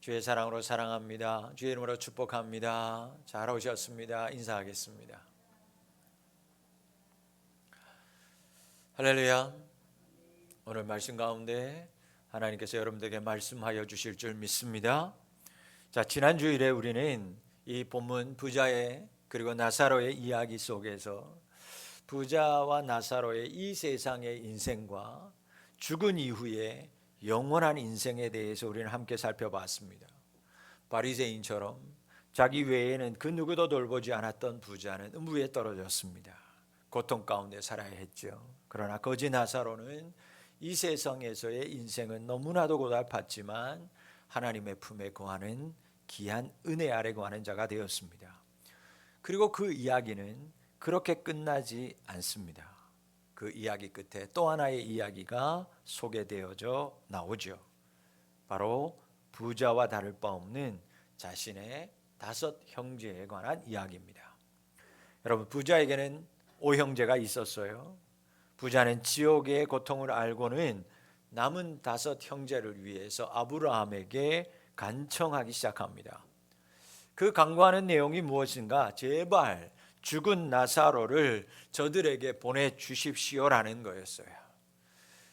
주의 사랑으로 사랑합니다. 주의 이름으로 축복합니다. 잘 오셨습니다. 인사하겠습니다. 할렐루야. 오늘 말씀 가운데 하나님께서 여러분들에게 말씀하여 주실 줄 믿습니다. 자, 지난 주일에 우리는 이 본문 부자의 그리고 나사로의 이야기 속에서 부자와 나사로의 이 세상의 인생과 죽은 이후에 영원한 인생에 대해서 우리는 함께 살펴봤습니다. 바리새인처럼 자기 외에는 그 누구도 돌보지 않았던 부자는 음부에 떨어졌습니다. 고통 가운데 살아야 했죠. 그러나 거지 나사로는 이 세상에서의 인생은 너무나도 고달팠지만 하나님의 품에 거하는 귀한 은혜 아래 거하는 자가 되었습니다. 그리고 그 이야기는 그렇게 끝나지 않습니다. 그 이야기 끝에 또 하나의 이야기가 소개되어져 나오죠. 바로 부자와 다를 바 없는 자신의 5 형제에 관한 이야기입니다. 여러분, 부자에게는 5형제가 있었어요. 부자는 지옥의 고통을 알고는 남은 5 형제를 위해서 아브라함에게 간청하기 시작합니다. 그 간구하는 내용이 무엇인가? 제발 죽은 나사로를 저들에게 보내주십시오라는 거였어요.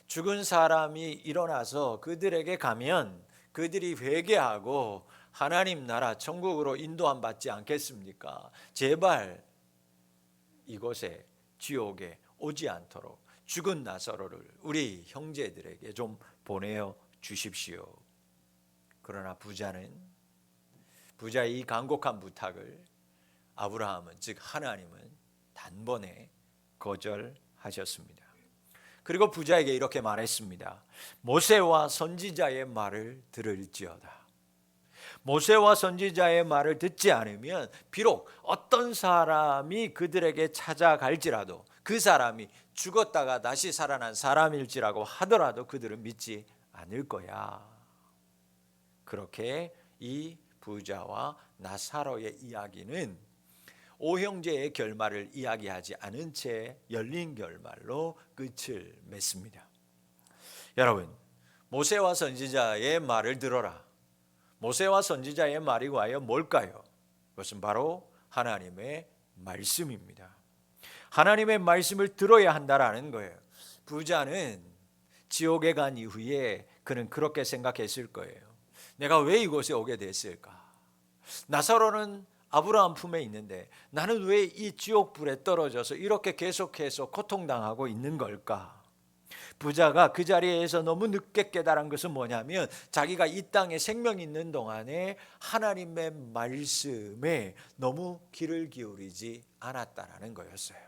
죽은 사람이 일어나서 그들에게 가면 그들이 회개하고 하나님 나라 천국으로 인도함 받지 않겠습니까? 제발 이곳에 지옥에 오지 않도록 죽은 나사로를 우리 형제들에게 좀 보내어 주십시오. 그러나 부자의 이 간곡한 부탁을 아브라함은, 즉 하나님은 단번에 거절하셨습니다. 그리고 부자에게 이렇게 말했습니다. 모세와 선지자의 말을 들을지어다. 모세와 선지자의 말을 듣지 않으면 비록 어떤 사람이 그들에게 찾아갈지라도 그 사람이 죽었다가 다시 살아난 사람일지라고 하더라도 그들은 믿지 않을 거야. 그렇게 이 부자와 나사로의 이야기는 5형제의 결말을 이야기하지 않은 채 열린 결말로 끝을 맺습니다. 여러분, 모세와 선지자의 말을 들어라. 모세와 선지자의 말이 과연 뭘까요? 그것은 바로 하나님의 말씀입니다. 하나님의 말씀을 들어야 한다라는 거예요. 부자는 지옥에 간 이후에 그는 그렇게 생각했을 거예요. 내가 왜 이곳에 오게 됐을까? 나사로는 아브라함 품에 있는데 나는 왜 이 지옥불에 떨어져서 이렇게 계속해서 고통당하고 있는 걸까? 부자가 그 자리에서 너무 늦게 깨달은 것은 뭐냐면 자기가 이 땅에 생명 있는 동안에 하나님의 말씀에 너무 귀를 기울이지 않았다라는 거였어요.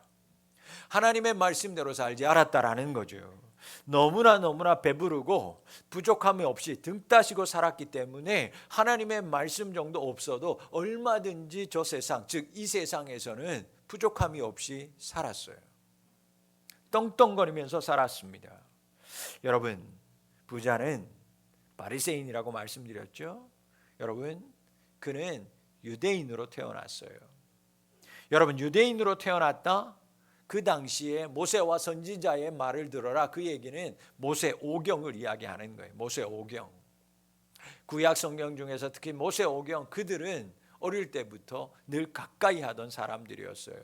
하나님의 말씀대로 살지 않았다라는 거죠. 너무나 배부르고 부족함이 없이 등 따시고 살았기 때문에 하나님의 말씀 정도 없어도 얼마든지 저 세상, 즉 이 세상에서는 부족함이 없이 살았어요. 떵떵거리면서 살았습니다. 여러분, 부자는 바리새인이라고 말씀드렸죠. 여러분, 그는 유대인으로 태어났어요. 여러분, 유대인으로 태어났다? 그 당시에 모세와 선지자의 말을 들어라. 그 얘기는 모세 오경을 이야기하는 거예요. 모세 오경. 구약 성경 중에서 특히 모세 오경, 그들은 어릴 때부터 늘 가까이 하던 사람들이었어요.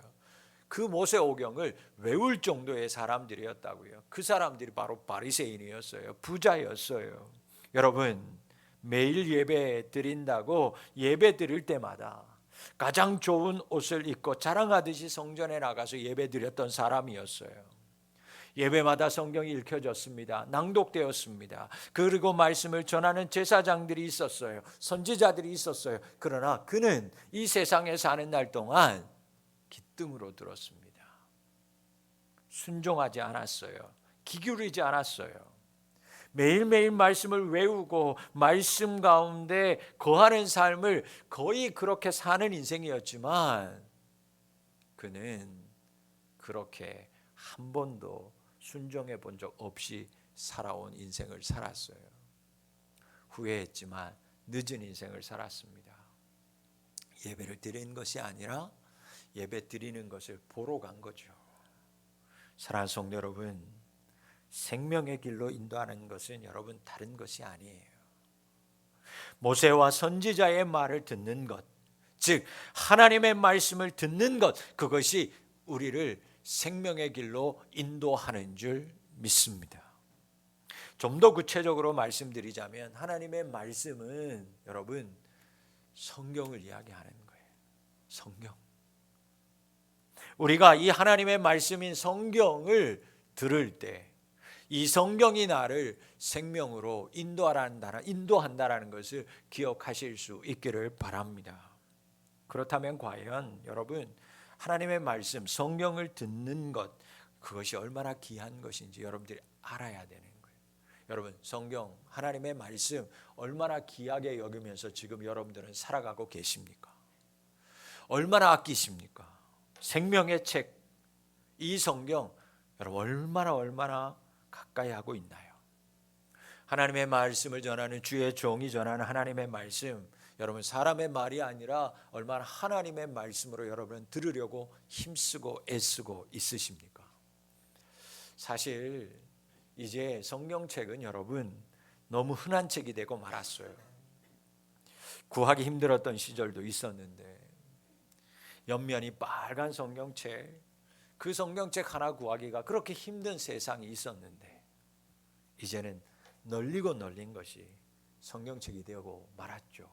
그 모세 오경을 외울 정도의 사람들이었다고요. 그 사람들이 바로 바리새인이었어요. 부자였어요. 여러분, 매일 예배 드린다고 예배 드릴 때마다 가장 좋은 옷을 입고 자랑하듯이 성전에 나가서 예배 드렸던 사람이었어요. 예배마다 성경이 읽혀졌습니다. 낭독되었습니다. 그리고 말씀을 전하는 제사장들이 있었어요. 선지자들이 있었어요. 그러나 그는 이 세상에 사는 날 동안 기뜸으로 들었습니다. 순종하지 않았어요. 기울이지 않았어요. 매일매일 말씀을 외우고 말씀 가운데 거하는 삶을 거의 그렇게 사는 인생이었지만 그는 그렇게 한 번도 순종해 본 적 없이 살아온 인생을 살았어요. 후회했지만 늦은 인생을 살았습니다. 예배를 드리는 것이 아니라 예배 드리는 것을 보러 간 거죠. 사랑하는 성도 여러분, 생명의 길로 인도하는 것은 여러분 다른 것이 아니에요. 모세와 선지자의 말을 듣는 것, 즉 하나님의 말씀을 듣는 것, 그것이 우리를 생명의 길로 인도하는 줄 믿습니다. 좀 더 구체적으로 말씀드리자면 하나님의 말씀은 여러분 성경을 이야기하는 거예요. 성경. 우리가 이 하나님의 말씀인 성경을 들을 때 이 성경이 나를 생명으로 인도한다라는 것을 기억하실 수 있기를 바랍니다. 그렇다면 과연 여러분 하나님의 말씀, 성경을 듣는 것, 그것이 얼마나 귀한 것인지 여러분들이 알아야 되는 거예요. 여러분 성경, 하나님의 말씀 얼마나 귀하게 여기면서 지금 여러분들은 살아가고 계십니까? 얼마나 아끼십니까? 생명의 책, 이 성경 여러분 얼마나 가까이 하고 있나요? 하나님의 말씀을 전하는 주의 종이 전하는 하나님의 말씀, 여러분 사람의 말이 아니라 얼마나 하나님의 말씀으로 여러분은 들으려고 힘쓰고 애쓰고 있으십니까? 사실 이제 성경책은 여러분 너무 흔한 책이 되고 말았어요. 구하기 힘들었던 시절도 있었는데 옆면이 빨간 성경책, 그 성경책 하나 구하기가 그렇게 힘든 세상이 있었는데 이제는 널리고 널린 것이 성경책이 되고 말았죠.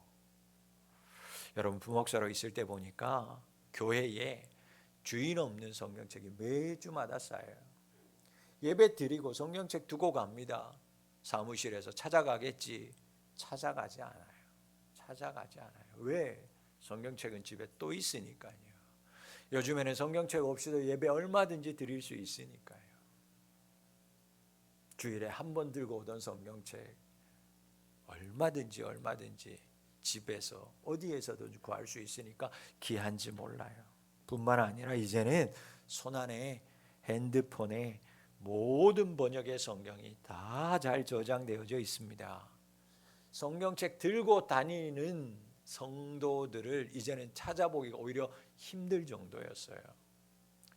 여러분 부목사로 있을 때 보니까 교회에 주인 없는 성경책이 매주마다 쌓여요. 예배 드리고 성경책 두고 갑니다. 사무실에서 찾아가겠지. 찾아가지 않아요. 왜? 성경책은 집에 또 있으니까요. 요즘에는 성경책 없이도 예배 얼마든지 드릴 수 있으니까요. 주일에 한 번 들고 오던 성경책 얼마든지 집에서 어디에서도 구할 수 있으니까 귀한지 몰라요. 뿐만 아니라 이제는 손안에 핸드폰에 모든 번역의 성경이 다 잘 저장되어져 있습니다. 성경책 들고 다니는 성도들을 이제는 찾아보기가 오히려 힘들 정도였어요.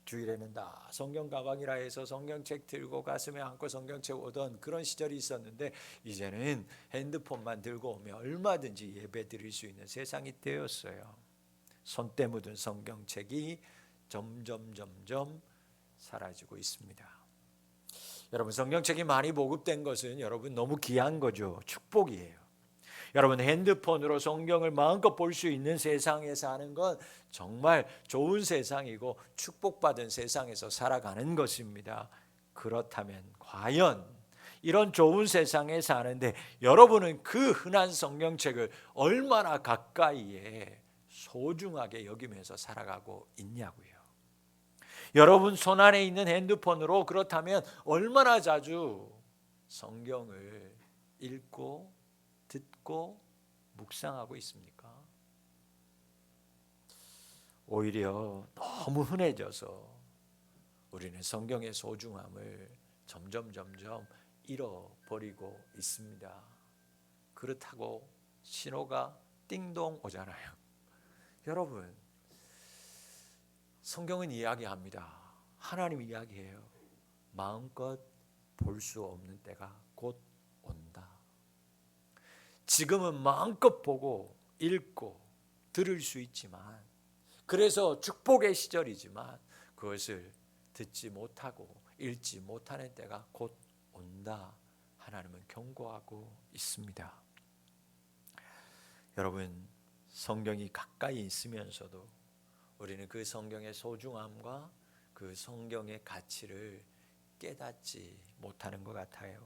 주일에는 다 성경 가방이라 해서 성경책 들고 가슴에 안고 성경책 오던 그런 시절이 있었는데 이제는 핸드폰만 들고 오면 얼마든지 예배 드릴 수 있는 세상이 되었어요. 손때 묻은 성경책이 점점 사라지고 있습니다. 여러분 성경책이 많이 보급된 것은 여러분 너무 귀한 거죠. 축복이에요. 여러분 핸드폰으로 성경을 마음껏 볼 수 있는 세상에 사는 건 정말 좋은 세상이고 축복받은 세상에서 살아가는 것입니다. 그렇다면 과연 이런 좋은 세상에 사는데 여러분은 그 흔한 성경책을 얼마나 가까이에 소중하게 여기면서 살아가고 있냐고요. 여러분 손안에 있는 핸드폰으로 그렇다면 얼마나 자주 성경을 읽고 듣고 묵상하고 있습니까? 오히려 너무 흔해져서 우리는 성경의 소중함을 점점 잃어버리고 있습니다. 그렇다고 신호가 띵동 오잖아요. 여러분 성경은 이야기합니다. 하나님 이야기해요. 마음껏 볼 수 없는 때가 곧 온다. 지금은 마음껏 보고 읽고 들을 수 있지만 그래서 축복의 시절이지만 그것을 듣지 못하고 읽지 못하는 때가 곧 온다. 하나님은 경고하고 있습니다. 여러분 성경이 가까이 있으면서도 우리는 그 성경의 소중함과 그 성경의 가치를 깨닫지 못하는 것 같아요.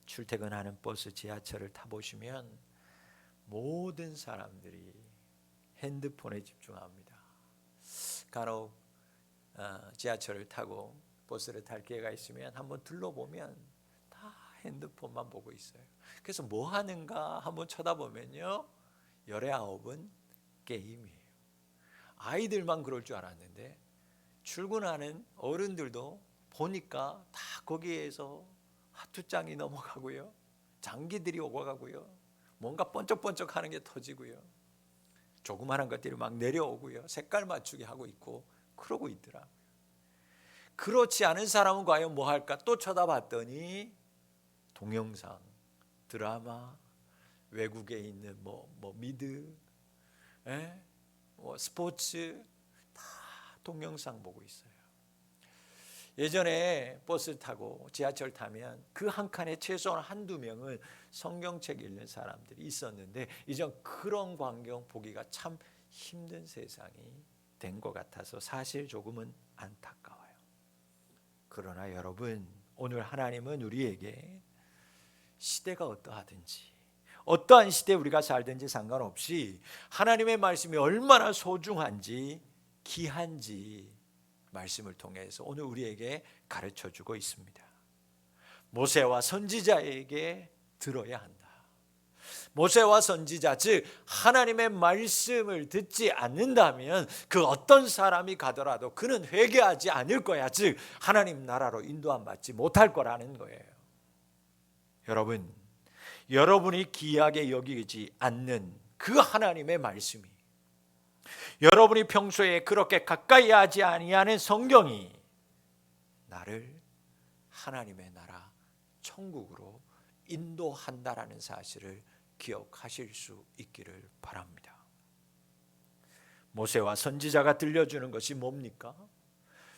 출퇴근하는 버스, 지하철을 타보시면 모든 사람들이 핸드폰에 집중합니다. 간혹 지하철을 타고 버스를 탈 기회가 있으면 한번 둘러보면 다 핸드폰만 보고 있어요. 그래서 뭐 하는가 한번 쳐다보면요 19은 게임이에요. 아이들만 그럴 줄 알았는데 출근하는 어른들도 보니까 다 거기에서 하투장이 넘어가고요. 장기들이 오고 가고요. 뭔가 번쩍번쩍 하는 게 터지고요. 조그마한 것들이 막 내려오고요. 색깔 맞추기 하고 있고 그러고 있더라고요. 그렇지 않은 사람은 과연 뭐 할까? 또 쳐다봤더니 동영상, 드라마, 외국에 있는 미드, 스포츠 다 동영상 보고 있어요. 예전에 버스 타고 지하철 타면 그 한 칸에 최소한 한두 명은 성경책 읽는 사람들이 있었는데 이제 그런 광경 보기가 참 힘든 세상이 된 것 같아서 사실 조금은 안타까워요. 그러나 여러분, 오늘 하나님은 우리에게 시대가 어떠하든지 어떠한 시대에 우리가 살든지 상관없이 하나님의 말씀이 얼마나 소중한지 귀한지 말씀을 통해서 오늘 우리에게 가르쳐주고 있습니다. 모세와 선지자에게 들어야 한다. 모세와 선지자, 즉 하나님의 말씀을 듣지 않는다면 그 어떤 사람이 가더라도 그는 회개하지 않을 거야. 즉 하나님 나라로 인도함 받지 못할 거라는 거예요. 여러분, 여러분이 귀하게 여기지 않는 그 하나님의 말씀이, 여러분이 평소에 그렇게 가까이 하지 아니하는 성경이 나를 하나님의 나라 천국으로 인도한다라는 사실을 기억하실 수 있기를 바랍니다. 모세와 선지자가 들려주는 것이 뭡니까?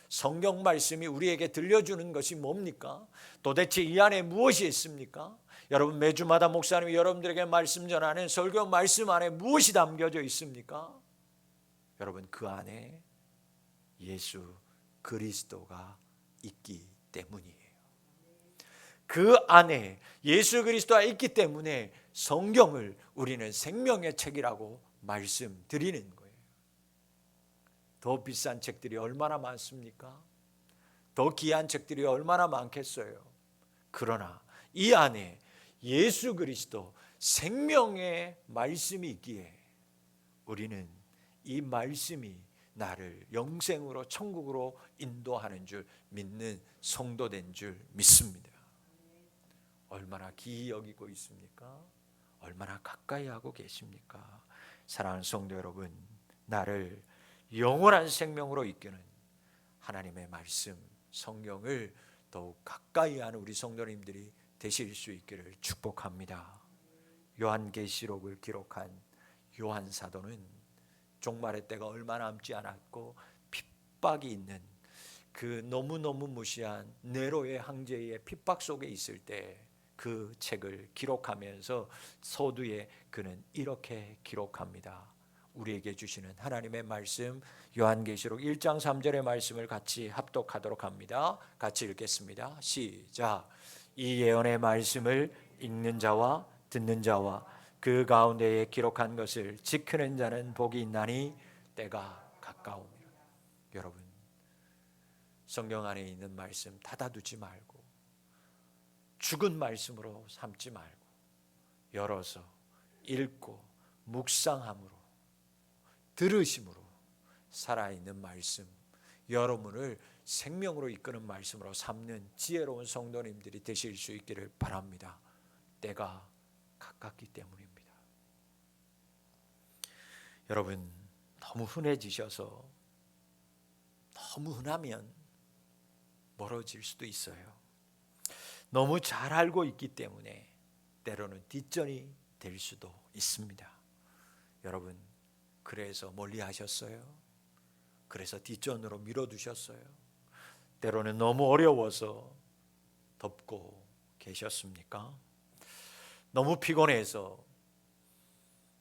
성경 말씀이 우리에게 들려주는 것이 뭡니까? 도대체 이 안에 무엇이 있습니까? 여러분, 매주마다 목사님이 여러분들에게 말씀 전하는 설교 말씀 안에 무엇이 담겨져 있습니까? 여러분, 그 안에 예수 그리스도가 있기 때문이에요. 그 안에 예수 그리스도가 있기 때문에 성경을 우리는 생명의 책이라고 말씀드리는 거예요. 더 비싼 책들이 얼마나 많습니까? 더 귀한 책들이 얼마나 많겠어요. 그러나 이 안에 예수 그리스도 생명의 말씀이 있기에 우리는 이 말씀이 나를 영생으로 천국으로 인도하는 줄 믿는 성도된 줄 믿습니다. 얼마나 귀히 여기고 있습니까? 얼마나 가까이 하고 계십니까? 사랑하는 성도 여러분, 나를 영원한 생명으로 이끄는 하나님의 말씀, 성경을 더욱 가까이 하는 우리 성도님들이 되실 수 있기를 축복합니다. 요한계시록을 기록한 요한 사도는 종말의 때가 얼마 남지 않았고 핍박이 있는 그 너무너무 무시한 네로의 황제의 핍박 속에 있을 때 그 책을 기록하면서 서두에 그는 이렇게 기록합니다. 우리에게 주시는 하나님의 말씀, 요한계시록 1장 3절의 말씀을 같이 합독하도록 합니다. 같이 읽겠습니다. 시작. 이 예언의 말씀을 읽는 자와 듣는 자와 그 가운데에 기록한 것을 지키는 자는 복이 있나니 때가 가까움이라. 여러분, 성경 안에 있는 말씀 닫아두지 말고 죽은 말씀으로 삼지 말고 열어서 읽고 묵상함으로 들으심으로 살아있는 말씀, 여러분을 생명으로 이끄는 말씀으로 삼는 지혜로운 성도님들이 되실 수 있기를 바랍니다. 때가 가깝기 때문입니다. 여러분, 너무 흔해지셔서 너무 흔하면 멀어질 수도 있어요. 너무 잘 알고 있기 때문에 때로는 뒷전이 될 수도 있습니다. 여러분, 그래서 멀리 하셨어요? 그래서 뒷전으로 밀어두셨어요? 때로는 너무 어려워서 덮고 계셨습니까? 너무 피곤해서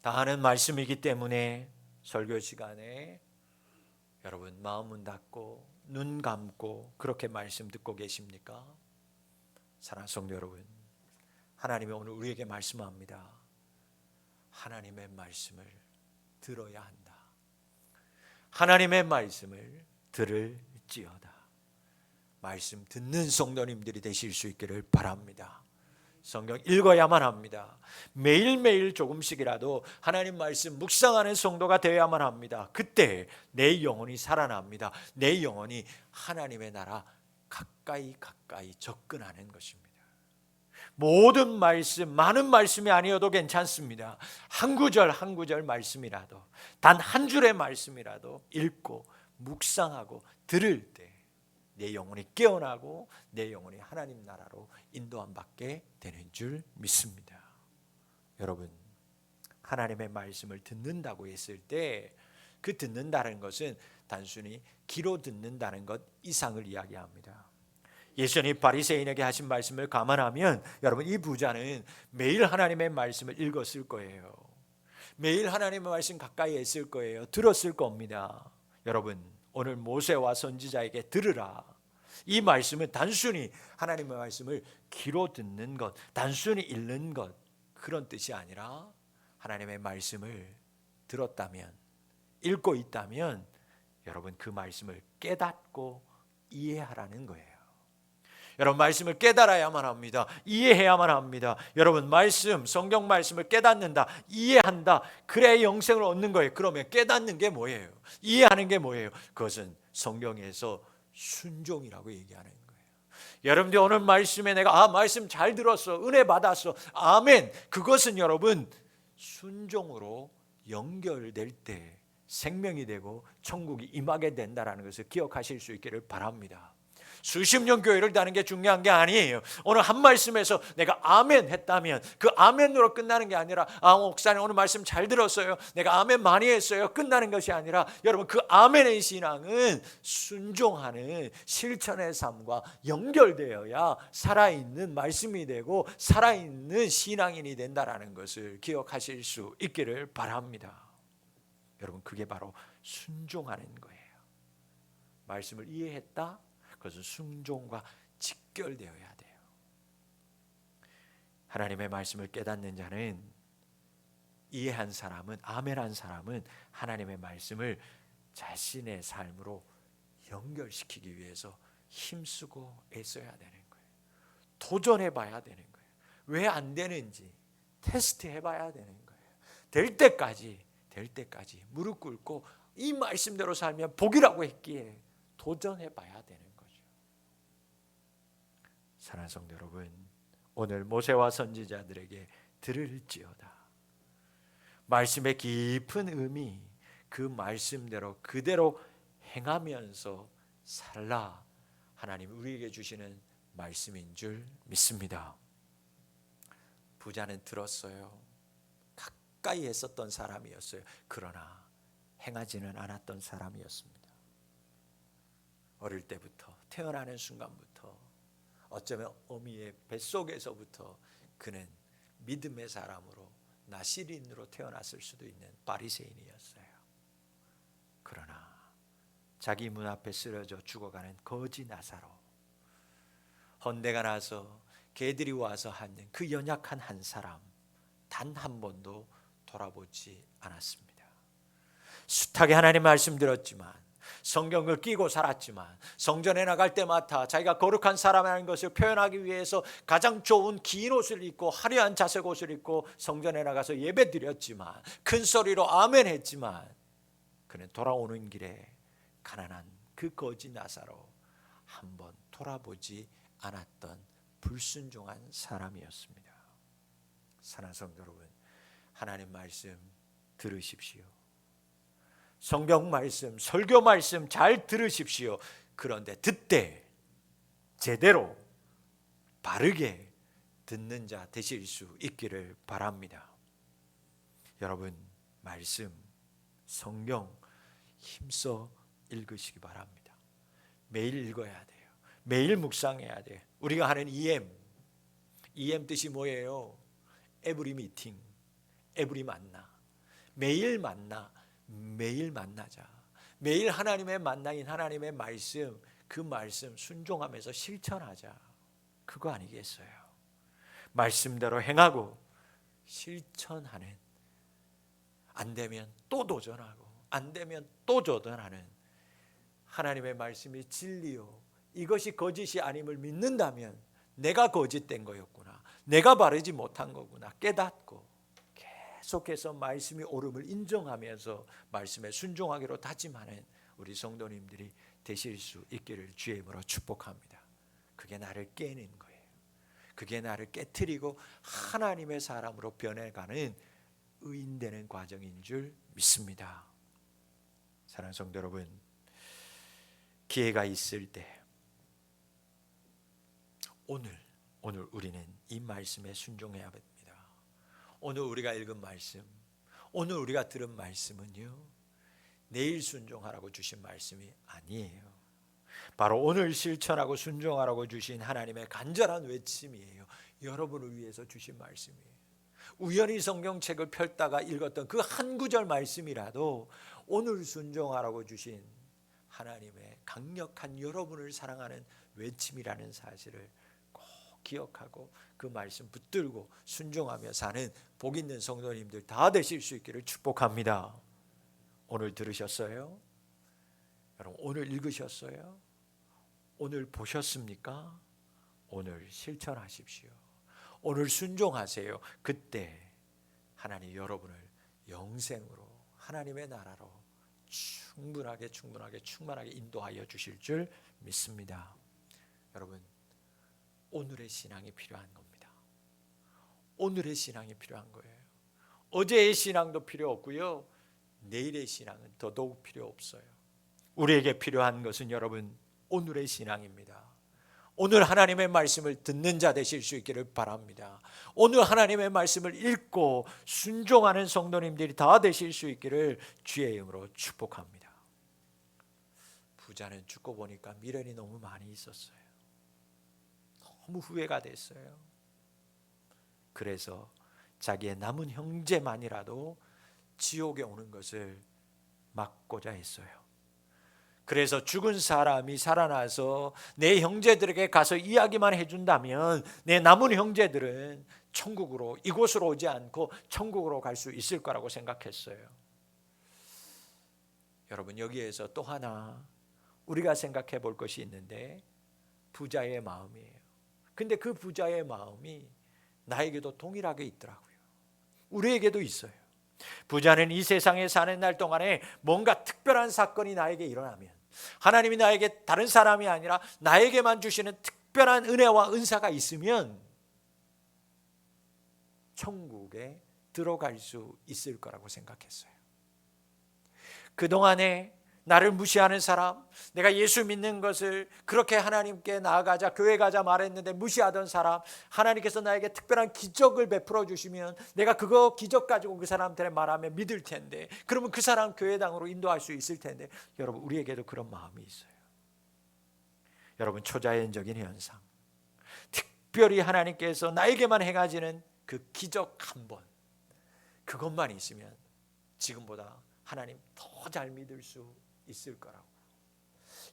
다 하는 말씀이기 때문에 설교 시간에 여러분 마음은 닫고 눈 감고 그렇게 말씀 듣고 계십니까? 사랑하는 성도 여러분, 하나님이 오늘 우리에게 말씀합니다. 하나님의 말씀을 들어야 한다. 하나님의 말씀을 들을지어다. 말씀 듣는 성도님들이 되실 수 있기를 바랍니다. 성경 읽어야만 합니다. 매일매일 조금씩이라도 하나님 말씀 묵상하는 성도가 되어야만 합니다. 그때 내 영혼이 살아납니다. 내 영혼이 하나님의 나라 가까이 접근하는 것입니다. 모든 말씀, 많은 말씀이 아니어도 괜찮습니다. 한 구절 한 구절 말씀이라도, 단 한 줄의 말씀이라도 읽고 묵상하고 들을 때 내 영혼이 깨어나고 내 영혼이 하나님 나라로 인도함 받게 되는 줄 믿습니다. 여러분, 하나님의 말씀을 듣는다고 했을 때 그 듣는다는 것은 단순히 귀로 듣는다는 것 이상을 이야기합니다. 예수님이 바리새인에게 하신 말씀을 감안하면 여러분, 이 부자는 매일 하나님의 말씀을 읽었을 거예요. 매일 하나님의 말씀 가까이 했을 거예요. 들었을 겁니다. 여러분, 오늘 모세와 선지자에게 들으라, 이 말씀은 단순히 하나님의 말씀을 귀로 듣는 것, 단순히 읽는 것, 그런 뜻이 아니라 하나님의 말씀을 들었다면, 읽고 있다면 여러분, 그 말씀을 깨닫고 이해하라는 거예요. 여러분, 말씀을 깨달아야만 합니다. 이해해야만 합니다. 여러분, 말씀, 성경 말씀을 깨닫는다, 이해한다, 그래야 영생을 얻는 거예요. 그러면 깨닫는 게 뭐예요? 이해하는 게 뭐예요? 그것은 성경에서 순종이라고 얘기하는 거예요. 여러분들 오늘 말씀에 내가 말씀 잘 들었어, 은혜 받았어, 아멘. 그것은 여러분 순종으로 연결될 때 생명이 되고 천국이 임하게 된다는 것을 기억하실 수 있기를 바랍니다. 수십 년 교회를 다는 게 중요한 게 아니에요. 오늘 한 말씀에서 내가 아멘 했다면 그 아멘으로 끝나는 게 아니라 목사님 오늘 말씀 잘 들었어요, 내가 아멘 많이 했어요, 끝나는 것이 아니라 여러분, 그 아멘의 신앙은 순종하는 실천의 삶과 연결되어야 살아있는 말씀이 되고 살아있는 신앙인이 된다는 것을 기억하실 수 있기를 바랍니다. 여러분, 그게 바로 순종하는 거예요. 말씀을 이해했다? 그것은 순종과 직결되어야 돼요. 하나님의 말씀을 깨닫는 자는, 이해한 사람은, 아멘한 사람은 하나님의 말씀을 자신의 삶으로 연결시키기 위해서 힘쓰고 애써야 되는 거예요. 도전해 봐야 되는 거예요. 왜 안 되는지 테스트해 봐야 되는 거예요. 될 때까지 무릎 꿇고 이 말씀대로 살면 복이라고 했기에 도전해 봐야 되는 거예요. 사랑하는 성도 여러분, 오늘 모세와 선지자들에게 들을지어다, 말씀의 깊은 의미, 그 말씀대로 그대로 행하면서 살라, 하나님 우리에게 주시는 말씀인 줄 믿습니다. 부자는 들었어요. 가까이 했었던 사람이었어요. 그러나 행하지는 않았던 사람이었습니다. 어릴 때부터, 태어나는 순간부터, 어쩌면 어미의 뱃속에서부터 그는 믿음의 사람으로, 나시린으로 태어났을 수도 있는 바리새인이었어요. 그러나 자기 문 앞에 쓰러져 죽어가는 거지 나사로, 헌대가 나서 개들이 와서 하는 그 연약한 한 사람, 단 한 번도 돌아보지 않았습니다. 숱하게 하나님 말씀 들었지만, 성경을 끼고 살았지만, 성전에 나갈 때마다 자기가 거룩한 사람이라는 것을 표현하기 위해서 가장 좋은 긴 옷을 입고 화려한 자색 옷을 입고 성전에 나가서 예배 드렸지만, 큰 소리로 아멘 했지만, 그는 돌아오는 길에 가난한 그 거지 나사로 한번 돌아보지 않았던 불순종한 사람이었습니다. 사랑하는 성도 여러분, 하나님 말씀 들으십시오. 성경 말씀, 설교 말씀 잘 들으십시오. 그런데 듣되 제대로 바르게 듣는 자 되실 수 있기를 바랍니다. 여러분, 말씀, 성경 힘써 읽으시기 바랍니다. 매일 읽어야 돼요. 매일 묵상해야 돼요. 우리가 하는 EM 뜻이 뭐예요? 에브리 미팅, 에브리 만나. 매일 만나, 매일 만나자. 매일 하나님의 만나인 하나님의 말씀, 그 말씀 순종하면서 실천하자. 그거 아니겠어요? 말씀대로 행하고 실천하는, 안 되면 또 도전하고 안 되면 또 도전하는, 하나님의 말씀이 진리요 이것이 거짓이 아님을 믿는다면 내가 거짓된 거였구나, 내가 바르지 못한 거구나 깨닫고 계속해서 말씀이 옳음을 인정하면서 말씀에 순종하기로 다짐하는 우리 성도님들이 되실 수 있기를 주의 이름으로 축복합니다. 그게 나를 깨는 거예요. 그게 나를 깨트리고 하나님의 사람으로 변해가는 의인되는 과정인 줄 믿습니다. 사랑하는 성도 여러분, 기회가 있을 때 오늘 우리는 이 말씀에 순종해야 합니다. 오늘 우리가 읽은 말씀, 오늘 우리가 들은 말씀은요, 내일 순종하라고 주신 말씀이 아니에요. 바로 오늘 실천하고 순종하라고 주신 하나님의 간절한 외침이에요. 여러분을 위해서 주신 말씀이에요. 우연히 성경책을 펼다가 읽었던 그 한 구절 말씀이라도 오늘 순종하라고 주신 하나님의 강력한 여러분을 사랑하는 외침이라는 사실을 꼭 기억하고 그 말씀 붙들고 순종하며 사는 복 있는 성도님들 다 되실 수 있기를 축복합니다. 오늘 들으셨어요? 여러분 오늘 읽으셨어요? 오늘 보셨습니까? 오늘 실천하십시오. 오늘 순종하세요. 그때 하나님 여러분을 영생으로 하나님의 나라로 충만하게 인도하여 주실 줄 믿습니다. 여러분 오늘의 신앙이 필요한 겁니다. 오늘의 신앙이 필요한 거예요. 어제의 신앙도 필요 없고요, 내일의 신앙은 더더욱 필요 없어요. 우리에게 필요한 것은 여러분 오늘의 신앙입니다. 오늘 하나님의 말씀을 듣는 자 되실 수 있기를 바랍니다. 오늘 하나님의 말씀을 읽고 순종하는 성도님들이 다 되실 수 있기를 주의 이름으로 축복합니다. 부자는 죽고 보니까 미련이 너무 많이 있었어요. 너무 후회가 됐어요. 그래서 자기의 남은 형제만이라도 지옥에 오는 것을 막고자 했어요. 그래서 죽은 사람이 살아나서 내 형제들에게 가서 이야기만 해준다면 내 남은 형제들은 천국으로, 이곳으로 오지 않고 천국으로 갈 수 있을 거라고 생각했어요. 여러분 여기에서 또 하나 우리가 생각해 볼 것이 있는데, 부자의 마음이에요. 근데 그 부자의 마음이 나에게도 동일하게 있더라고요. 우리에게도 있어요. 부자는 이 세상에 사는 날 동안에 뭔가 특별한 사건이 나에게 일어나면, 하나님이 나에게 다른 사람이 아니라 나에게만 주시는 특별한 은혜와 은사가 있으면 천국에 들어갈 수 있을 거라고 생각했어요. 그동안에 나를 무시하는 사람, 내가 예수 믿는 것을 그렇게 하나님께 나아가자, 교회 가자 말했는데 무시하던 사람, 하나님께서 나에게 특별한 기적을 베풀어 주시면 내가 그거 기적 가지고 그 사람들에 말하면 믿을 텐데, 그러면 그 사람 교회당으로 인도할 수 있을 텐데, 여러분 우리에게도 그런 마음이 있어요. 여러분 초자연적인 현상, 특별히 하나님께서 나에게만 행하시는 그 기적 한 번, 그것만 있으면 지금보다 하나님 더 잘 믿을 수 있을 거라고.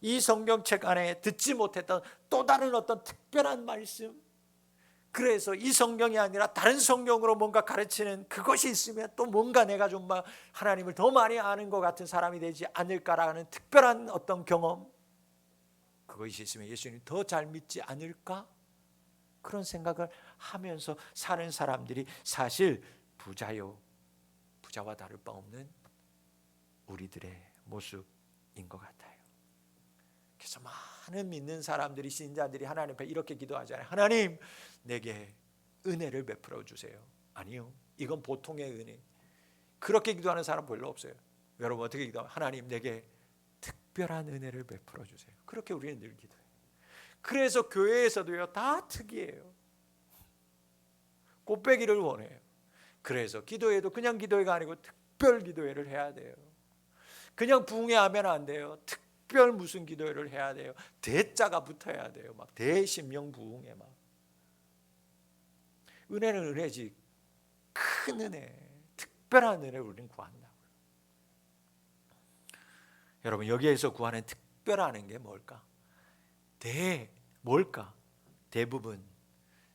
이 성경책 안에 듣지 못했던 또 다른 어떤 특별한 말씀, 그래서 이 성경이 아니라 다른 성경으로 뭔가 가르치는 그것이 있으면 또 뭔가 내가 좀 하나님을 더 많이 아는 것 같은 사람이 되지 않을까라는 특별한 어떤 경험, 그것이 있으면 예수님 더 잘 믿지 않을까? 그런 생각을 하면서 사는 사람들이 사실 부자와 다를 바 없는 우리들의 모습인 것 같아요. 그래서 많은 믿는 사람들이, 신자들이 하나님 앞에 이렇게 기도하잖아요. 하나님 내게 은혜를 베풀어 주세요. 아니요, 이건 보통의 은혜. 그렇게 기도하는 사람 별로 없어요. 여러분 어떻게 기도하면 하나님 내게 특별한 은혜를 베풀어 주세요. 그렇게 우리는 늘 기도해요. 그래서 교회에서도요 다 특이해요. 곱빼기를 원해요. 그래서 기도회도 그냥 기도회가 아니고 특별 기도회를 해야 돼요. 그냥 부흥회하면 안 돼요. 특별 무슨 기도회를 해야 돼요. 대자가 붙어야 돼요. 막 대심령 부흥회 막. 은혜는 은혜지, 큰 은혜, 특별한 은혜를 우리는 구한다고요. 여러분 여기에서 구하는 특별한 게 뭘까? 뭘까? 대부분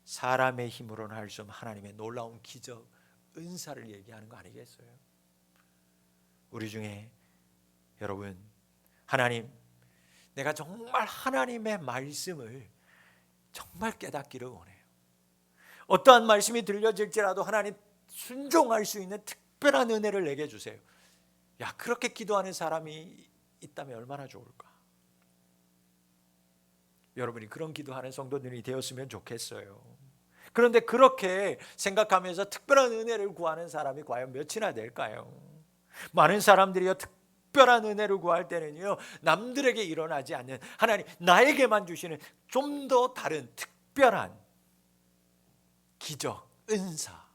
사람의 힘으로는 할 수 없는 하나님의 놀라운 기적, 은사를 얘기하는 거 아니겠어요? 우리 중에 여러분, 하나님, 내가 정말 하나님의 말씀을 정말 깨닫기를 원해요. 어떠한 말씀이 들려질지라도 하나님 순종할 수 있는 특별한 은혜를 내게 주세요. 야, 그렇게 기도하는 사람이 있다면 얼마나 좋을까? 여러분이 그런 기도하는 성도들이 되었으면 좋겠어요. 그런데 그렇게 생각하면서 특별한 은혜를 구하는 사람이 과연 몇이나 될까요? 많은 사람들이요 특별한 은혜를 구할 때는요 남들에게 일어나지 않는, 하나님 나에게만 주시는 좀 더 다른 특별한 기적, 은사,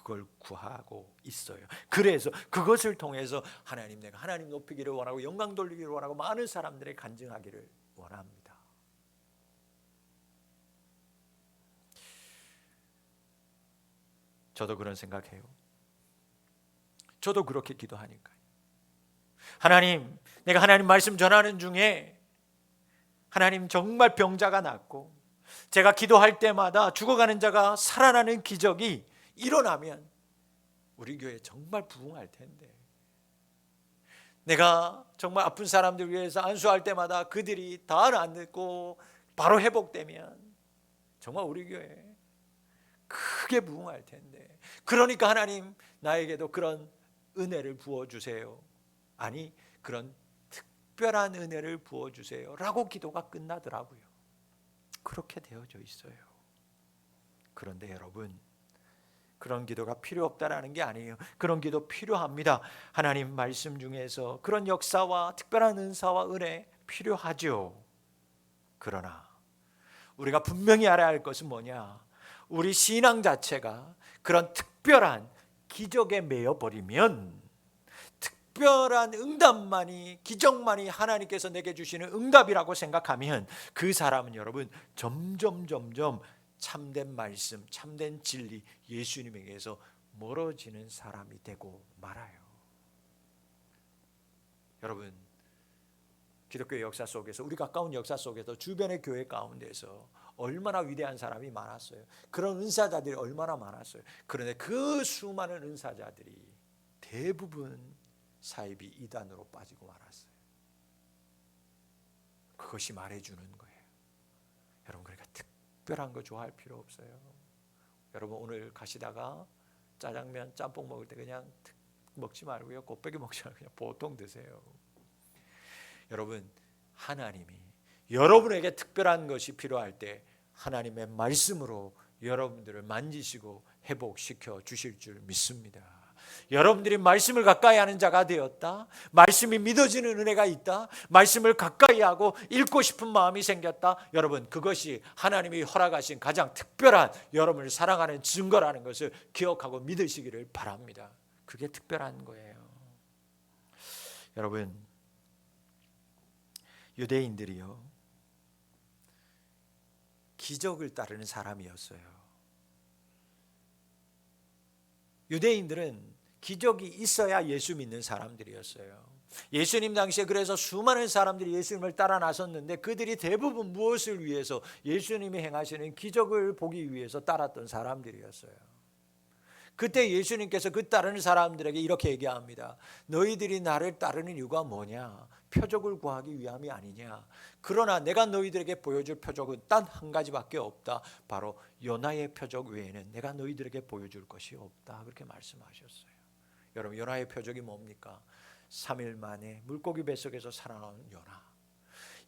그걸 구하고 있어요. 그래서 그것을 통해서 하나님, 내가 하나님 높이기를 원하고 영광 돌리기를 원하고 많은 사람들의 간증하기를 원합니다. 저도 그런 생각해요. 저도 그렇게 기도하니까요. 하나님, 내가 하나님 말씀 전하는 중에 하나님 정말 병자가 낫고 제가 기도할 때마다 죽어가는 자가 살아나는 기적이 일어나면 우리 교회 정말 부흥할 텐데, 내가 정말 아픈 사람들 위해서 안수할 때마다 그들이 다 낫고 바로 회복되면 정말 우리 교회 크게 부흥할 텐데, 그러니까 하나님 나에게도 그런 은혜를 부어주세요. 아니, 그런 특별한 은혜를 부어주세요 라고 기도가 끝나더라고요. 그렇게 되어져 있어요. 그런데 여러분, 그런 기도가 필요 없다라는 게 아니에요. 그런 기도 필요합니다. 하나님 말씀 중에서 그런 역사와 특별한 은사와 은혜 필요하죠. 그러나 우리가 분명히 알아야 할 것은 뭐냐? 우리 신앙 자체가 그런 특별한 기적에 매여버리면, 특별한 응답만이, 기적만이 하나님께서 내게 주시는 응답이라고 생각하면 그 사람은 여러분 점점 참된 말씀, 참된 진리, 예수님에게서 멀어지는 사람이 되고 말아요. 여러분, 기독교 역사 속에서, 우리 가까운 역사 속에서 주변의 교회 가운데서 얼마나 위대한 사람이 많았어요. 그런 은사자들이 얼마나 많았어요. 그런데 그 수많은 은사자들이 대부분 사이비 이단으로 빠지고 말았어요. 그것이 말해주는 거예요. 여러분, 그러니까 특별한 거 좋아할 필요 없어요. 여러분, 오늘 가시다가 짜장면, 짬뽕 먹을 때 그냥 먹지 말고요, 곱빼기 먹지 말고 그냥 보통 드세요. 여러분, 하나님이 여러분에게 특별한 것이 필요할 때 하나님의 말씀으로 여러분들을 만지시고 회복시켜 주실 줄 믿습니다. 여러분들이 말씀을 가까이 하는 자가 되었다, 말씀이 믿어지는 은혜가 있다, 말씀을 가까이 하고 읽고 싶은 마음이 생겼다, 여러분, 그것이 하나님이 허락하신 가장 특별한 여러분을 사랑하는 증거라는 것을 기억하고 믿으시기를 바랍니다. 그게 특별한 거예요. 여러분, 유대인들이요, 기적을 따르는 사람이었어요. 유대인들은 기적이 있어야 예수 믿는 사람들이었어요. 예수님 당시에 그래서 수많은 사람들이 예수님을 따라 나섰는데 그들이 대부분 무엇을 위해서? 예수님이 행하시는 기적을 보기 위해서 따랐던 사람들이었어요. 그때 예수님께서 그 따르는 사람들에게 이렇게 얘기합니다. 너희들이 나를 따르는 이유가 뭐냐? 표적을 구하기 위함이 아니냐? 그러나 내가 너희들에게 보여줄 표적은 단 한 가지밖에 없다. 바로 요나의 표적 외에는 내가 너희들에게 보여줄 것이 없다. 그렇게 말씀하셨어요. 여러분, 요나의 표적이 뭡니까? 3일 만에 물고기 뱃속에서 살아나온 요나.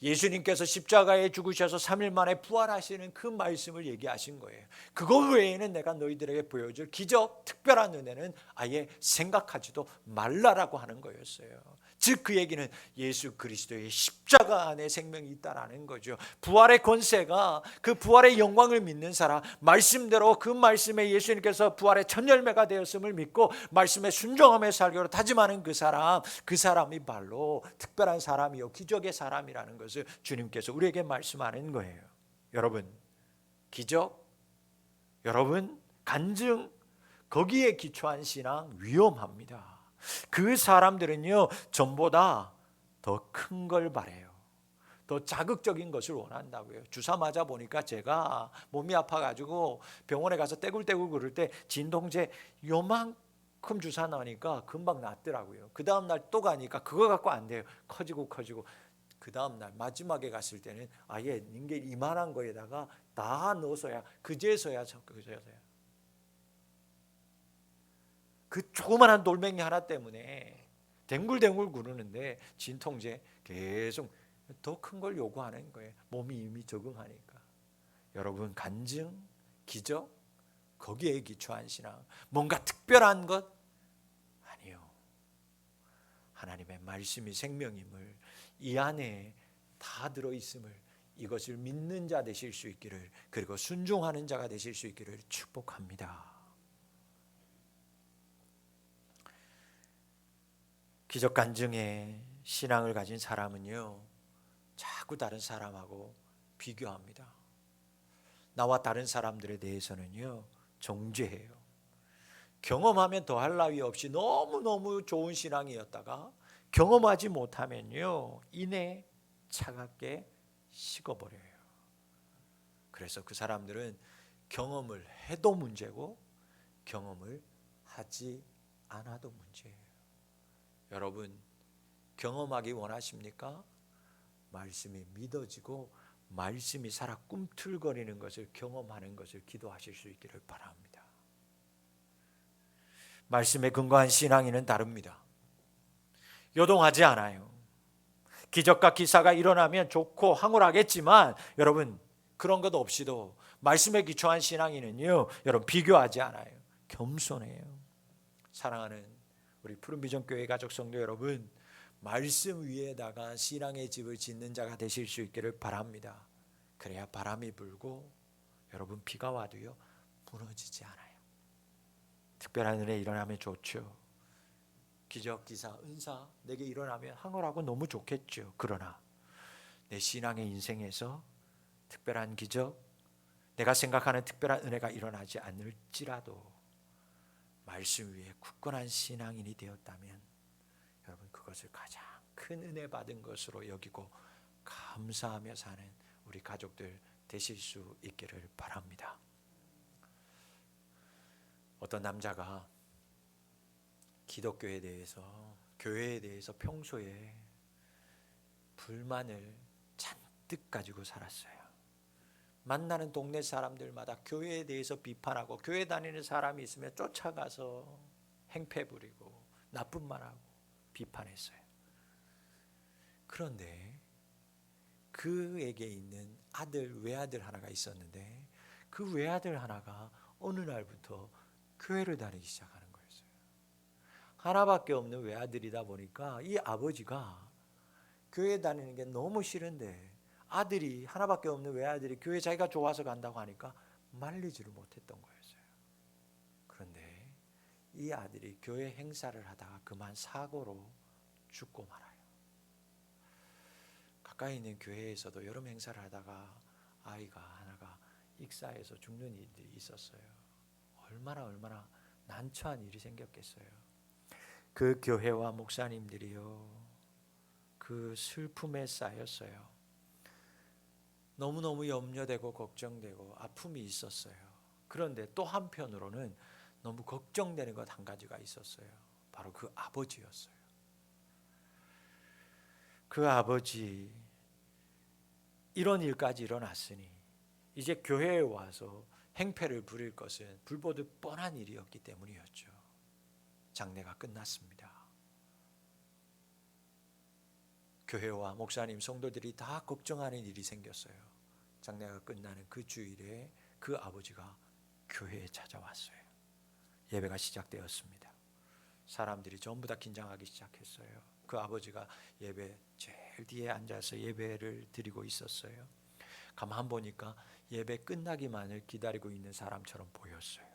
예수님께서 십자가에 죽으셔서 3일 만에 부활하시는 그 말씀을 얘기하신 거예요. 그것 외에는 내가 너희들에게 보여줄 기적, 특별한 은혜는 아예 생각하지도 말라라고 하는 거였어요. 즉 그 얘기는 예수 그리스도의 십자가 안에 생명이 있다라는 거죠. 부활의 권세가, 그 부활의 영광을 믿는 사람, 말씀대로 그 말씀에 예수님께서 부활의 첫 열매가 되었음을 믿고 말씀에 순종하며 살기로 다짐하는 그 사람이 바로 특별한 사람이요, 기적의 사람이라는 것을 주님께서 우리에게 말씀하는 거예요. 여러분, 기적, 여러분, 간증, 거기에 기초한 신앙 위험합니다. 그 사람들은요, 전보다 더 큰 걸 바래요. 더 자극적인 것을 원한다고요. 주사 맞아 보니까 제가 몸이 아파가지고 병원에 가서 떼굴떼굴 그럴 때 진통제 요만큼 주사 나니까 금방 낫더라고요. 그 다음날 또 가니까 그거 갖고 안 돼요. 커지고 그 다음날 마지막에 갔을 때는 아예 이게 이만한 거에다가 다 넣어서야, 그제서야 그 조그만한 돌멩이 하나 때문에 댕굴댕굴 구르는데 진통제 계속 더 큰 걸 요구하는 거예요. 몸이 이미 적응하니까. 여러분, 간증, 기적, 거기에 기초한 신앙, 뭔가 특별한 것 아니요. 하나님의 말씀이 생명임을, 이 안에 다 들어있음을, 이것을 믿는 자 되실 수 있기를, 그리고 순종하는 자가 되실 수 있기를 축복합니다. 기적 간증의 신앙을 가진 사람은요, 자꾸 다른 사람하고 비교합니다. 나와 다른 사람들에 대해서는요, 정죄해요. 경험하면 더할 나위 없이 너무너무 좋은 신앙이었다가 경험하지 못하면요, 이내 차갑게 식어버려요. 그래서 그 사람들은 경험을 해도 문제고 경험을 하지 않아도 문제예요. 여러분, 경험하기 원하십니까? 말씀이 믿어지고 말씀이 살아 꿈틀거리는 것을 경험하는 것을 기도하실 수 있기를 바랍니다. 말씀에 근거한 신앙인은 다릅니다. 요동하지 않아요. 기적과 기사가 일어나면 좋고 황홀하겠지만 여러분, 그런 것 없이도 말씀에 기초한 신앙인은요, 여러분 비교하지 않아요. 겸손해요. 사랑하는 우리 푸른비전교회 가족 성도 여러분, 말씀 위에다가 신앙의 집을 짓는 자가 되실 수 있기를 바랍니다. 그래야 바람이 불고 여러분 비가 와도요, 무너지지 않아요. 특별한 은혜 일어나면 좋죠. 기적, 기사, 은사 내게 일어나면 황홀하고 너무 좋겠죠. 그러나 내 신앙의 인생에서 특별한 기적, 내가 생각하는 특별한 은혜가 일어나지 않을지라도 말씀 위에 굳건한 신앙인이 되었다면 여러분, 그것을 가장 큰 은혜 받은 것으로 여기고 감사하며 사는 우리 가족들 되실 수 있기를 바랍니다. 어떤 남자가 기독교에 대해서, 교회에 대해서 평소에 불만을 잔뜩 가지고 살았어요. 만나는 동네 사람들마다 교회에 대해서 비판하고 교회 다니는 사람이 있으면 쫓아가서 행패 부리고 나쁜 말하고 비판했어요. 그런데 그에게 있는 외아들 하나가 있었는데 그 외아들 하나가 어느 날부터 교회를 다니기 시작하는 거였어요. 하나밖에 없는 외아들이다 보니까 이 아버지가 교회 다니는 게 너무 싫은데 아들이, 하나밖에 없는 외아들이 교회 자기가 좋아서 간다고 하니까 말리지를 못했던 거였어요. 그런데 이 아들이 교회 행사를 하다가 그만 사고로 죽고 말아요. 가까이 있는 교회에서도 여름 행사를 하다가 아이가 하나가 익사해서 죽는 일들이 있었어요. 얼마나 난처한 일이 생겼겠어요. 그 교회와 목사님들이요, 그 슬픔에 쌓였어요. 너무너무 염려되고 걱정되고 아픔이 있었어요. 그런데 또 한편으로는 너무 걱정되는 것 한 가지가 있었어요. 바로 그 아버지였어요. 그 아버지, 이런 일까지 일어났으니 이제 교회에 와서 행패를 부릴 것은 불보듯 뻔한 일이었기 때문이었죠. 장례가 끝났습니다. 교회와 목사님, 성도들이 다 걱정하는 일이 생겼어요. 장례가 끝나는 그 주일에 그 아버지가 교회에 찾아왔어요. 예배가 시작되었습니다. 사람들이 전부 다 긴장하기 시작했어요. 그 아버지가 예배 제일 뒤에 앉아서 예배를 드리고 있었어요. 가만 보니까 예배 끝나기만을 기다리고 있는 사람처럼 보였어요.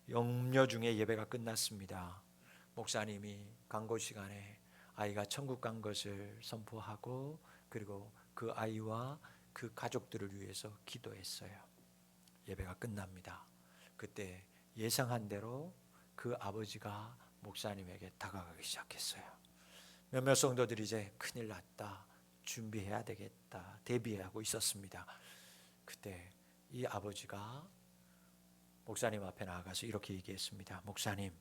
염려 중에 예배가 끝났습니다. 목사님이 강고 시간에 아이가 천국 간 것을 선포하고 그리고 그 아이와 그 가족들을 위해서 기도했어요. 예배가 끝납니다. 그때 예상한 대로 그 아버지가 목사님에게 다가가기 시작했어요. 몇몇 성도들이 이제 큰일 났다, 준비해야 되겠다 대비하고 있었습니다. 그때 이 아버지가 목사님 앞에 나가서 이렇게 얘기했습니다. 목사님,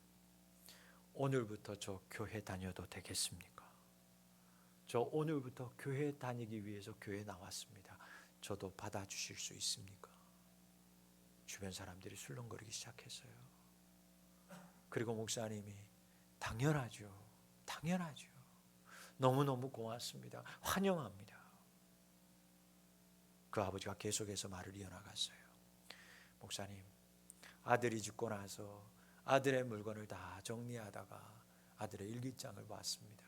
오늘부터 저 교회 다녀도 되겠습니까? 저 오늘부터 교회 다니기 위해서 교회 나왔습니다. 저도 받아주실 수 있습니까? 주변 사람들이 술렁거리기 시작했어요. 그리고 목사님이 당연하죠. 너무너무 고맙습니다. 환영합니다. 그 아버지가 계속해서 말을 이어나갔어요. 목사님, 아들이 죽고 나서 아들의 물건을 다 정리하다가 아들의 일기장을 봤습니다.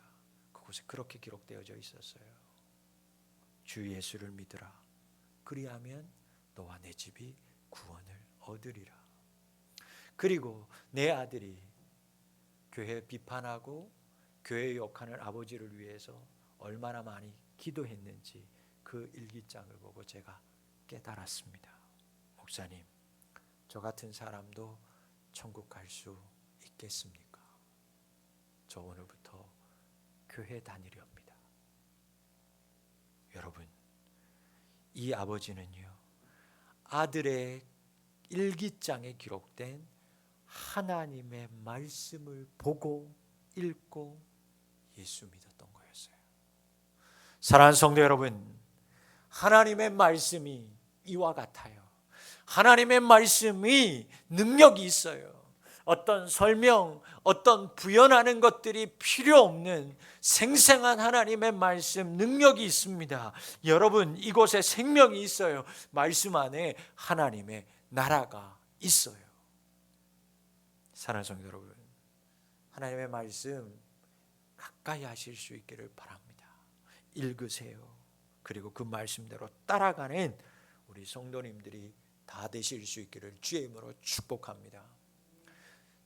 그곳에 그렇게 기록되어져 있었어요. 주 예수를 믿으라. 그리하면 너와 내 집이 구원을 얻으리라. 그리고 내 아들이 교회 비판하고 교회 욕하는 아버지를 위해서 얼마나 많이 기도했는지 그 일기장을 보고 제가 깨달았습니다. 목사님, 저 같은 사람도 천국 갈 수 있겠습니까? 저 오늘부터 교회 다니렵니다. 여러분, 이 아버지는요, 아들의 일기장에 기록된 하나님의 말씀을 보고 읽고 예수 믿었던 거였어요. 사랑하는 성도 여러분, 하나님의 말씀이 이와 같아요. 하나님의 말씀이 능력이 있어요. 어떤 설명, 어떤 부연하는 것들이 필요 없는 생생한 하나님의 말씀 능력이 있습니다. 여러분, 이곳에 생명이 있어요. 말씀 안에 하나님의 나라가 있어요. 사랑하는 성도 여러분, 하나님의 말씀 가까이 하실 수 있기를 바랍니다. 읽으세요. 그리고 그 말씀대로 따라가는 우리 성도님들이 다 되실 수 있기를 주의 이름으로 축복합니다.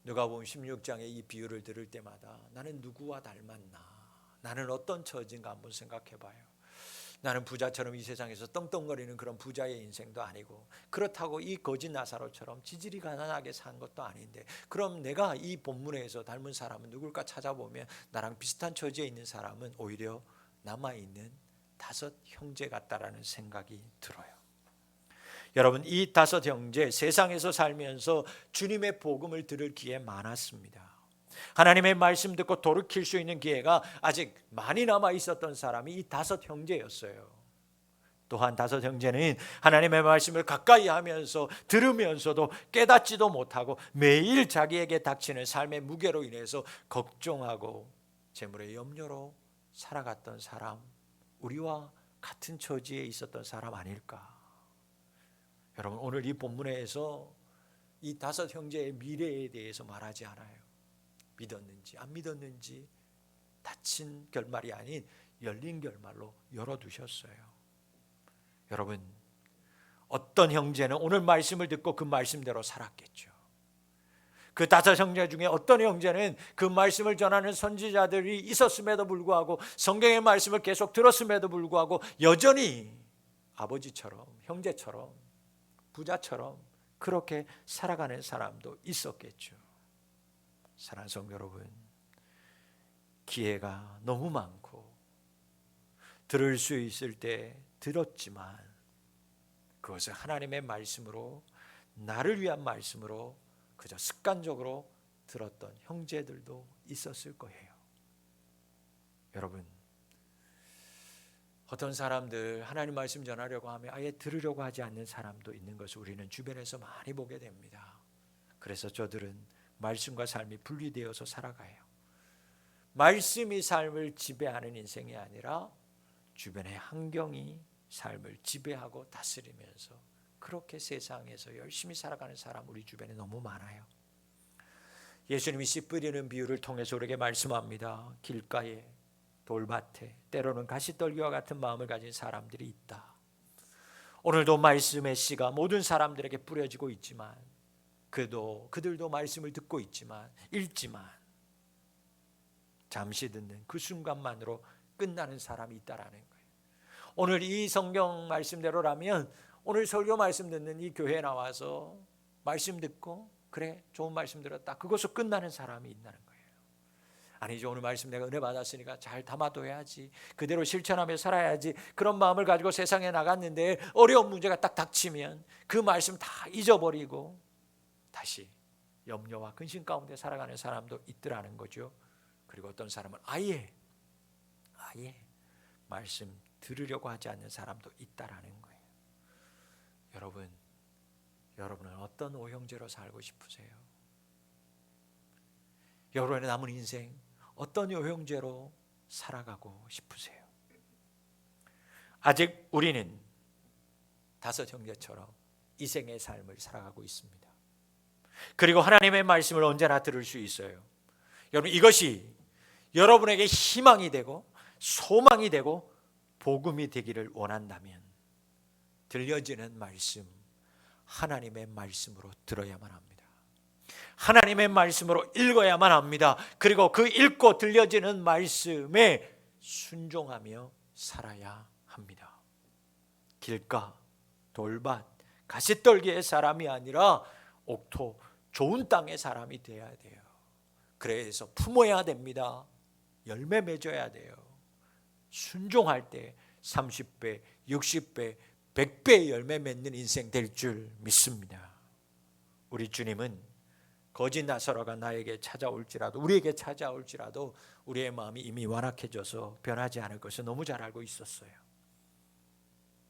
누가복음 16장의 이 비유를 들을 때마다 나는 누구와 닮았나? 나는 어떤 처지인가 한번 생각해 봐요. 나는 부자처럼 이 세상에서 떵떵거리는 그런 부자의 인생도 아니고, 그렇다고 이 거지 나사로처럼 지질이 가난하게 산 것도 아닌데, 그럼 내가 이 본문에서 닮은 사람은 누굴까 찾아보면 나랑 비슷한 처지에 있는 사람은 오히려 남아있는 5 형제 같다라는 생각이 들어요. 여러분, 이 5 형제 세상에서 살면서 주님의 복음을 들을 기회 많았습니다. 하나님의 말씀 듣고 돌이킬 수 있는 기회가 아직 많이 남아 있었던 사람이 이 5 형제였어요. 또한 5 형제는 하나님의 말씀을 가까이 하면서 들으면서도 깨닫지도 못하고 매일 자기에게 닥치는 삶의 무게로 인해서 걱정하고 재물의 염려로 살아갔던 사람, 우리와 같은 처지에 있었던 사람 아닐까? 여러분, 오늘 이 본문에서 이 5 형제의 미래에 대해서 말하지 않아요. 믿었는지 안 믿었는지 닫힌 결말이 아닌 열린 결말로 열어두셨어요. 여러분, 어떤 형제는 오늘 말씀을 듣고 그 말씀대로 살았겠죠. 그 5 형제 중에 어떤 형제는 그 말씀을 전하는 선지자들이 있었음에도 불구하고, 성경의 말씀을 계속 들었음에도 불구하고 여전히 아버지처럼, 형제처럼, 부자처럼 그렇게 살아가는 사람도 있었겠죠. 사랑하는 성도 여러분, 기회가 너무 많고 들을 수 있을 때 들었지만 그것을 하나님의 말씀으로, 나를 위한 말씀으로 그저 습관적으로 들었던 형제들도 있었을 거예요. 여러분, 어떤 사람들 하나님 말씀 전하려고 하면 아예 들으려고 하지 않는 사람도 있는 것을 우리는 주변에서 많이 보게 됩니다. 그래서 저들은 말씀과 삶이 분리되어서 살아가요. 말씀이 삶을 지배하는 인생이 아니라 주변의 환경이 삶을 지배하고 다스리면서 그렇게 세상에서 열심히 살아가는 사람 우리 주변에 너무 많아요. 예수님이 씨 뿌리는 비유를 통해서 우리에게 말씀합니다. 길가에, 돌밭에, 때로는 가시떨기와 같은 마음을 가진 사람들이 있다. 오늘도 말씀의 씨가 모든 사람들에게 뿌려지고 있지만, 그들도 말씀을 듣고 있지만, 읽지만 잠시 듣는 그 순간만으로 끝나는 사람이 있다라는 거예요. 오늘 이 성경 말씀대로라면 오늘 설교 말씀 듣는 이 교회에 나와서 말씀 듣고 그래 좋은 말씀 들었다, 그것으로 끝나는 사람이 있다는 거예요. 아니죠. 오늘 말씀 내가 은혜 받았으니까 잘 담아둬야지, 그대로 실천하며 살아야지, 그런 마음을 가지고 세상에 나갔는데 어려운 문제가 딱 닥치면 그 말씀 다 잊어버리고 다시 염려와 근심 가운데 살아가는 사람도 있더라는 거죠. 그리고 어떤 사람은 아예 말씀 들으려고 하지 않는 사람도 있다라는 거예요. 여러분은 어떤 오형제로 살고 싶으세요? 여러분의 남은 인생 어떤 오형제로 살아가고 싶으세요? 아직 우리는 5 형제처럼 이생의 삶을 살아가고 있습니다. 그리고 하나님의 말씀을 언제나 들을 수 있어요. 여러분, 이것이 여러분에게 희망이 되고 소망이 되고 복음이 되기를 원한다면 들려지는 말씀, 하나님의 말씀으로 들어야만 합니다. 하나님의 말씀으로 읽어야만 합니다. 그리고 그 읽고 들려지는 말씀에 순종하며 살아야 합니다. 길가, 돌밭, 가시떨기의 사람이 아니라 옥토, 좋은 땅의 사람이 되어야 돼요. 그래서 품어야 됩니다. 열매 맺어야 돼요. 순종할 때 30배, 60배, 100배의 열매 맺는 인생 될 줄 믿습니다. 우리 주님은 거짓 나사로가 나에게 찾아올지라도, 우리에게 찾아올지라도 우리의 마음이 이미 완악해져서 변하지 않을 것을 너무 잘 알고 있었어요.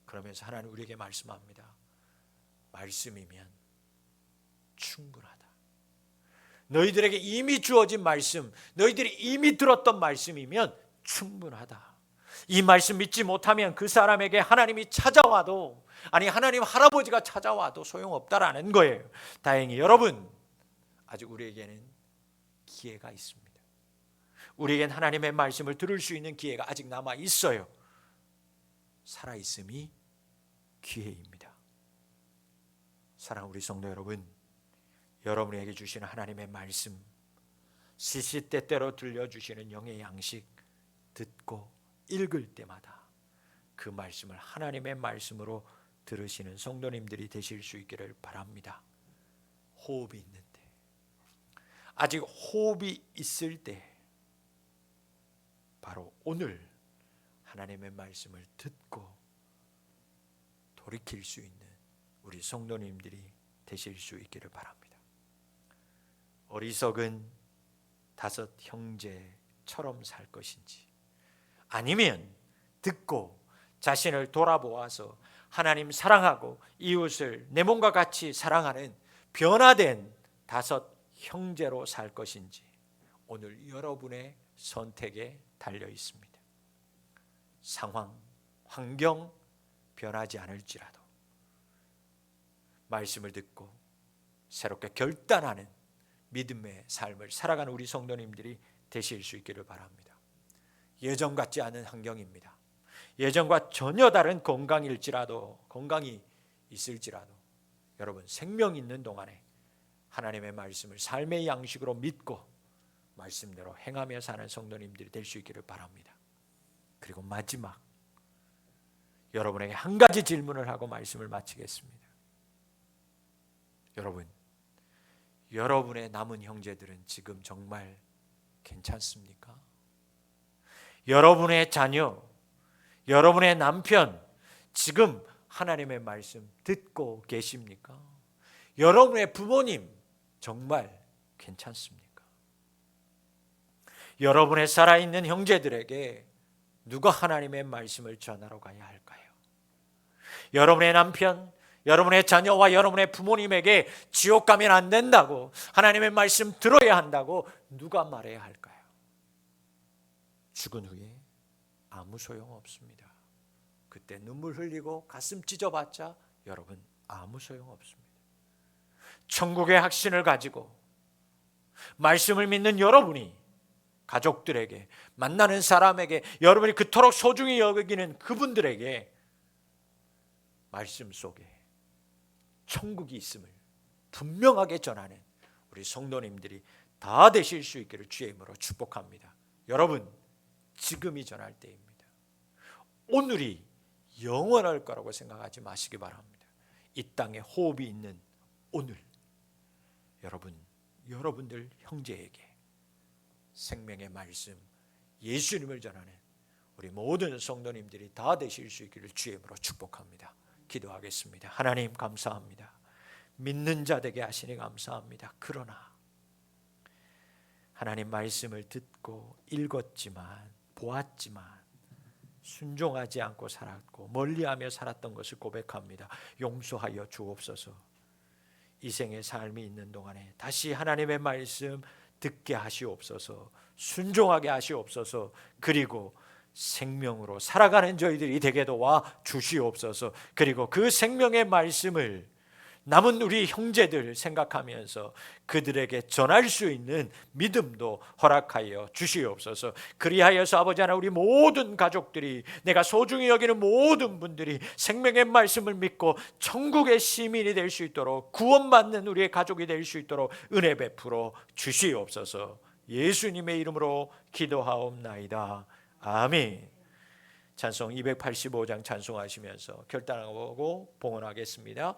그러면서 하나님 우리에게 말씀합니다. 말씀이면 충분하다. 너희들에게 이미 주어진 말씀, 너희들이 이미 들었던 말씀이면 충분하다. 이 말씀 믿지 못하면 그 사람에게 하나님이 찾아와도, 아니 하나님 할아버지가 찾아와도 소용없다라는 거예요. 다행히 여러분, 아직 우리에게는 기회가 있습니다. 우리에겐 하나님의 말씀을 들을 수 있는 기회가 아직 남아 있어요. 살아있음이 기회입니다. 사랑하는 우리 성도 여러분, 여러분에게 주시는 하나님의 말씀, 시시때때로 들려주시는 영의 양식 듣고 읽을 때마다 그 말씀을 하나님의 말씀으로 들으시는 성도님들이 되실 수 있기를 바랍니다. 호흡이 있는 때, 아직 호흡이 있을 때 바로 오늘 하나님의 말씀을 듣고 돌이킬 수 있는 우리 성도님들이 되실 수 있기를 바랍니다. 어리석은 5 형제처럼 살 것인지, 아니면 듣고 자신을 돌아보아서 하나님 사랑하고 이웃을 내 몸과 같이 사랑하는 변화된 5 형제로 살 것인지, 오늘 여러분의 선택에 달려 있습니다. 상황, 환경 변하지 않을지라도 말씀을 듣고 새롭게 결단하는 믿음의 삶을 살아가는 우리 성도님들이 되실 수 있기를 바랍니다. 예전 같지 않은 환경입니다. 예전과 전혀 다른 건강이 있을지라도 여러분 생명 있는 동안에 하나님의 말씀을 삶의 양식으로 믿고 말씀대로 행하며 사는 성도님들이 될 수 있기를 바랍니다. 그리고 마지막, 여러분에게 한 가지 질문을 하고 말씀을 마치겠습니다. 여러분, 여러분의 남은 형제들은 지금 정말 괜찮습니까? 여러분의 자녀, 여러분의 남편, 지금 하나님의 말씀 듣고 계십니까? 여러분의 부모님, 정말 괜찮습니까? 여러분의 살아있는 형제들에게 누가 하나님의 말씀을 전하러 가야 할까요? 여러분의 남편, 여러분의 자녀와 여러분의 부모님에게 지옥 가면 안 된다고, 하나님의 말씀 들어야 한다고 누가 말해야 할까요? 죽은 후에 아무 소용 없습니다. 그때 눈물 흘리고 가슴 찢어봤자 여러분 아무 소용 없습니다. 천국의 확신을 가지고 말씀을 믿는 여러분이 가족들에게, 만나는 사람에게, 여러분이 그토록 소중히 여기는 그분들에게 말씀 속에 천국이 있음을 분명하게 전하는 우리 성도님들이 다 되실 수 있기를 주의 이름으로 축복합니다. 여러분, 지금이 전할 때입니다. 오늘이 영원할 거라고 생각하지 마시기 바랍니다. 이 땅에 호흡이 있는 오늘, 여러분들 형제에게 생명의 말씀, 예수님을 전하는 우리 모든 성도님들이 다 되실 수 있기를 주의 이름으로 축복합니다. 기도하겠습니다. 하나님 감사합니다. 믿는 자 되게 하시니 감사합니다. 그러나 하나님 말씀을 듣고 읽었지만, 보았지만 순종하지 않고 살았고 멀리하며 살았던 것을 고백합니다. 용서하여 주옵소서. 이 생의 삶이 있는 동안에 다시 하나님의 말씀 듣게 하시옵소서. 순종하게 하시옵소서. 그리고 생명으로 살아가는 저희들이 되게 도와 주시옵소서. 그리고 그 생명의 말씀을 남은 우리 형제들 생각하면서 그들에게 전할 수 있는 믿음도 허락하여 주시옵소서. 그리하여서 아버지 하나 우리 모든 가족들이, 내가 소중히 여기는 모든 분들이 생명의 말씀을 믿고 천국의 시민이 될 수 있도록, 구원받는 우리의 가족이 될 수 있도록 은혜 베풀어 주시옵소서. 예수님의 이름으로 기도하옵나이다. 아멘. 찬송 285장 찬송하시면서 결단하고 봉헌하겠습니다.